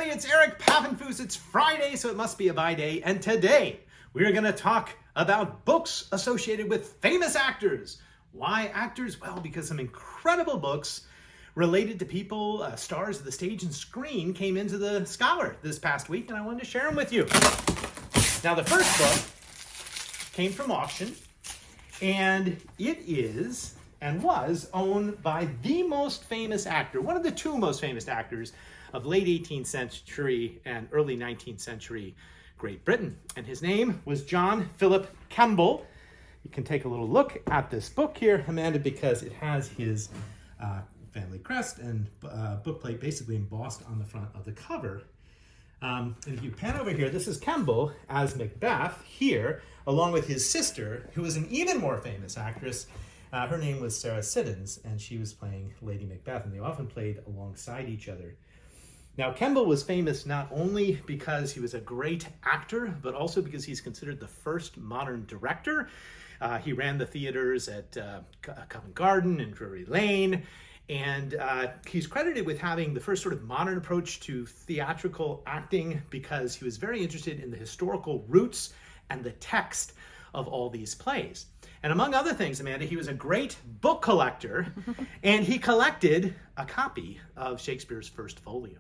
everybody, it's Eric Papenfuse. It's Friday, so it must be a buy day. And today, we're going to talk about books associated with famous actors. Why actors? Well, because some incredible books related to people, stars of the stage and screen, came into the Scholar this past week, and I wanted to share them with you. Now, the first book came from auction, and it is and was owned by the most famous actor, one of the two most famous actors of late 18th century and early 19th century Great Britain. And his name was John Philip Kemble. You can take a little look at this book here, Amanda, because it has his family crest and bookplate basically embossed on the front of the cover. And if you pan over here, this is Kemble as Macbeth here, along with his sister, who was an even more famous actress. Her name was Sarah Siddons, and she was playing Lady Macbeth, and they often played alongside each other. Now, Kemble was famous not only because he was a great actor, but also because he's considered the first modern director. He ran the theaters at Covent Garden and Drury Lane, and he's credited with having the first sort of modern approach to theatrical acting because he was very interested in the historical roots and the text of all these plays. And among other things, Amanda, he was a great book collector, and he collected a copy of Shakespeare's First Folio.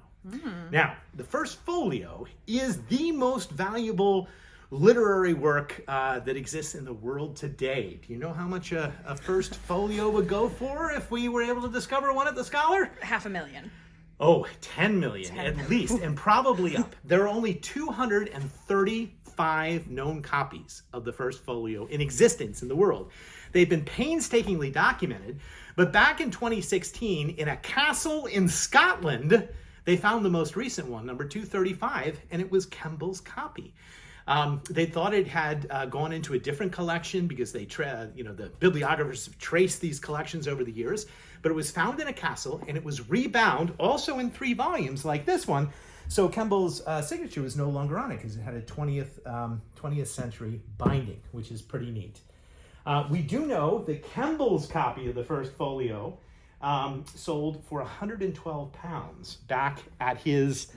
Now, the First Folio is the most valuable literary work that exists in the world today. Do you know how much a First Folio would go for if we were able to discover one at the Scholar? $500,000. Oh, 10 million at least, and probably up. There are only 235 known copies of the First Folio in existence in the world. They've been painstakingly documented, but back in 2016, in a castle in Scotland, they found the most recent one, number 235, and it was Kemble's copy. They thought it had gone into a different collection because the bibliographers have traced these collections over the years, but it was found in a castle, and it was rebound, also in 3 volumes like this one. So Kemble's signature was no longer on it because it had a 20th century binding, which is pretty neat. We do know that Kemble's copy of the First Folio sold for £112 back at his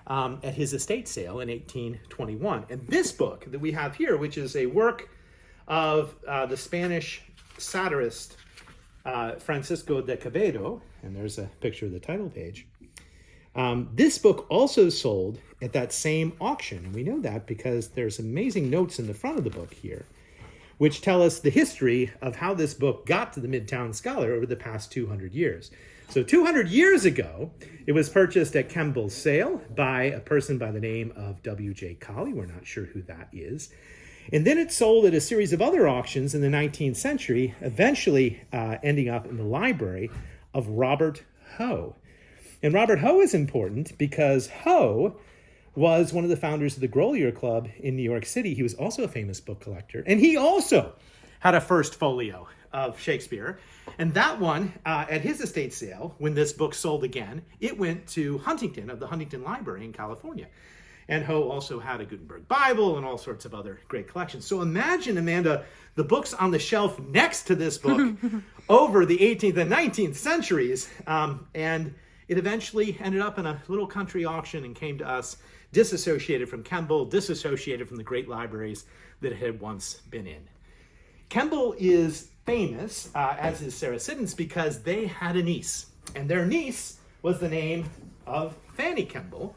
estate sale in 1821. And this book that we have here, which is a work of the Spanish satirist Francisco de Quevedo, and there's a picture of the title page. This book also sold at that same auction, and we know that because there's amazing notes in the front of the book here, which tell us the history of how this book got to the Midtown Scholar over the past 200 years. So 200 years ago, it was purchased at Kemble's sale by a person by the name of W.J. Colley. We're not sure who that is. And then it sold at a series of other auctions in the 19th century, eventually ending up in the library of Robert Hoe. And Robert Hoe is important because Hoe was one of the founders of the Grolier Club in New York City. He was also a famous book collector, and he also had a First Folio of Shakespeare. And that one, at his estate sale, when this book sold again, it went to Huntington of the Huntington Library in California. And Hoe also had a Gutenberg Bible and all sorts of other great collections. So imagine, Amanda, the books on the shelf next to this book over the 18th and 19th centuries. And it eventually ended up in a little country auction and came to us disassociated from Kemble, disassociated from the great libraries that it had once been in. Kemble is famous, as is Sarah Siddons, because they had a niece. And their niece was the name of Fanny Kemble.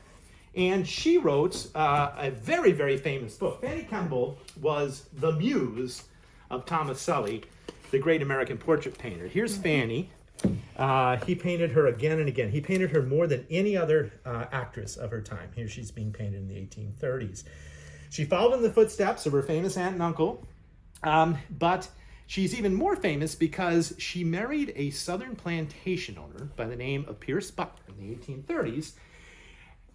And she wrote a very, very famous book. Fanny Kemble was the muse of Thomas Sully, the great American portrait painter. Here's Fanny. He painted her again and again. He painted her more than any other actress of her time. Here she's being painted in the 1830s. She followed in the footsteps of her famous aunt and uncle, but she's even more famous because she married a southern plantation owner by the name of Pierce Butler in the 1830s.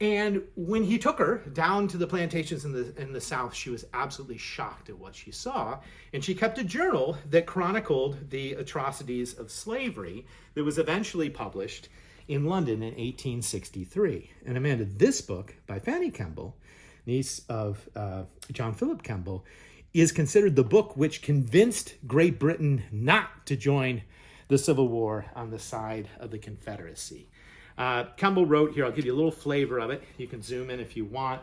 And when he took her down to the plantations in the South, she was absolutely shocked at what she saw. And she kept a journal that chronicled the atrocities of slavery that was eventually published in London in 1863. And Amanda, this book by Fanny Kemble, niece of John Philip Kemble, is considered the book which convinced Great Britain not to join the Civil War on the side of the Confederacy. Kemble wrote, here, I'll give you a little flavor of it. You can zoom in if you want.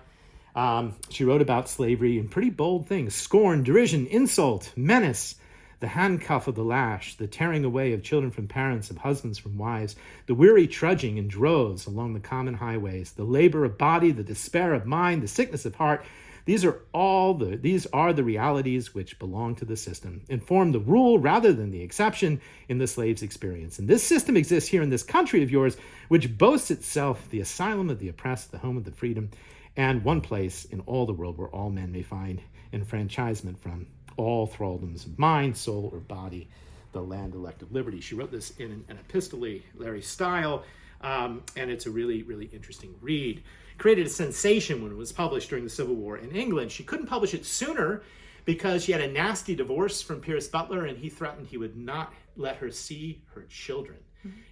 She wrote about slavery in pretty bold things: scorn, derision, insult, menace, the handcuff of the lash, the tearing away of children from parents, of husbands from wives, the weary trudging in droves along the common highways, the labor of body, the despair of mind, the sickness of heart. These are the realities which belong to the system and form the rule rather than the exception in the slave's experience. And this system exists here in this country of yours, which boasts itself the asylum of the oppressed, the home of the freedom, and one place in all the world where all men may find enfranchisement from all thraldoms of mind, soul, or body, the land elect of liberty. She wrote this in an epistolary style, and it's a really, really interesting read. Created a sensation when it was published during the Civil War in England. She couldn't publish it sooner because she had a nasty divorce from Pierce Butler, and he threatened he would not let her see her children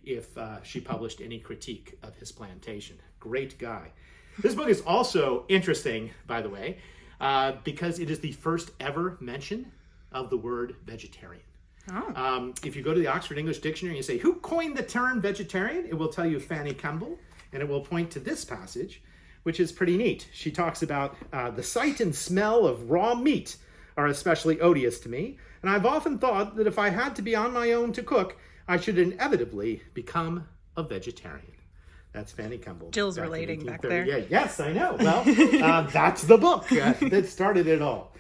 if she published any critique of his plantation. Great guy. This book is also interesting, by the way, because it is the first ever mention of the word vegetarian. Oh. If you go to the Oxford English Dictionary and you say, who coined the term vegetarian? It will tell you Fanny Kemble, and it will point to this passage, which is pretty neat. She talks about the sight and smell of raw meat are especially odious to me, and I've often thought that if I had to be on my own to cook, I should inevitably become a vegetarian. That's Fanny Kemble. Jill's relating back there. Yeah, yes, I know. Well, that's the book that started it all.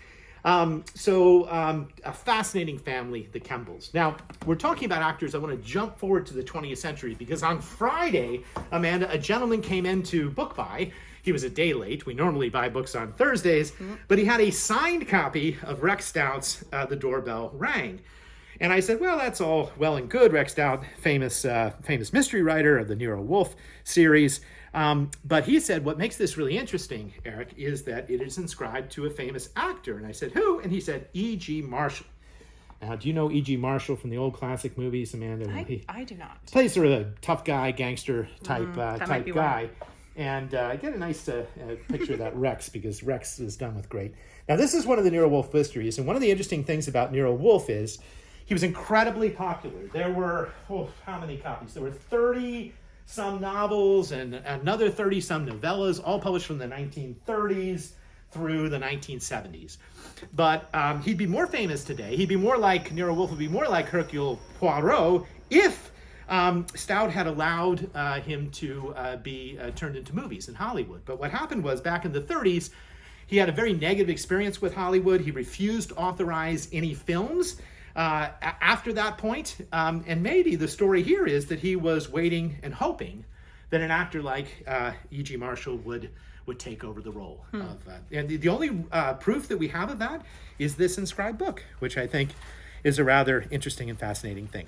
A fascinating family, the Kembles. Now, we're talking about actors. I want to jump forward to the 20th century because on Friday, Amanda, a gentleman came into Book Buy. He was a day late. We normally buy books on Thursdays, but he had a signed copy of Rex Stout's The Doorbell Rang. And I said, well, that's all well and good. Rex Stout, famous mystery writer of the Nero Wolfe series. But he said, what makes this really interesting, Eric, is that it is inscribed to a famous actor. And I said, who? And he said, E.G. Marshall. Now, do you know E.G. Marshall from the old classic movies, Amanda? I do not. Plays sort of a tough guy, gangster type guy. And I get a nice picture of that Rex, because Rex is done with great. Now, this is one of the Nero Wolfe mysteries. And one of the interesting things about Nero Wolfe is he was incredibly popular. There were, how many copies? There were 30-some novels and another 30-some novellas, all published from the 1930s through the 1970s. But he'd be more famous today. He'd be more like, Nero Wolfe would be more like Hercule Poirot if Stout had allowed him to be turned into movies in Hollywood. But what happened was, back in the 30s, he had a very negative experience with Hollywood. He refused to authorize any films after that point. And maybe the story here is that he was waiting and hoping that an actor like E.G. Marshall would take over the role. And the only proof that we have of that is this inscribed book, which I think is a rather interesting and fascinating thing.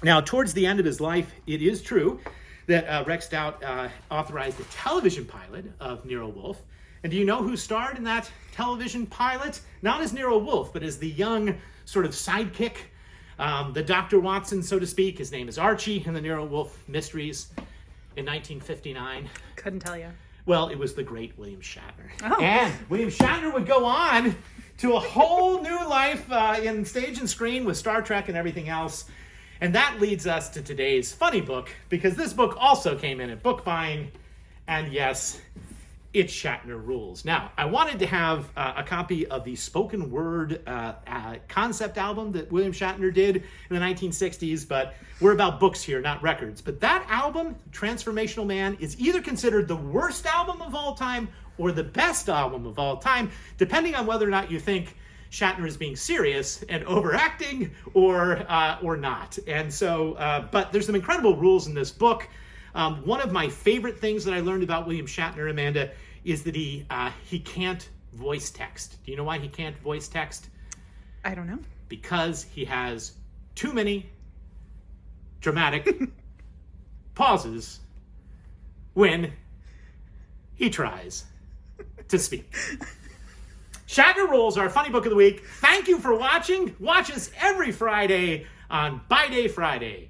Now, towards the end of his life, it is true that Rex Stout authorized a television pilot of Nero Wolfe. And do you know who starred in that television pilot? Not as Nero Wolfe, but as the young sort of sidekick, the Dr. Watson, so to speak. His name is Archie in the Nero Wolfe Mysteries in 1959. Couldn't tell you. Well, it was the great William Shatner. Oh. And William Shatner would go on to a whole new life in stage and screen with Star Trek and everything else. And that leads us to today's funny book, because this book also came in at book buying. And yes, it's Shatner Rules. Now, I wanted to have a copy of the spoken word concept album that William Shatner did in the 1960s, but we're about books here, not records. But that album, Transformational Man, is either considered the worst album of all time or the best album of all time, depending on whether or not you think Shatner is being serious and overacting or not. And so, but there's some incredible rules in this book. One of my favorite things that I learned about William Shatner, Amanda, is that he can't voice text. Do you know why he can't voice text? I don't know. Because he has too many dramatic pauses when he tries to speak. Shatner Rules, our funny book of the week. Thank you for watching. Watch us every Friday on Buy Day Friday.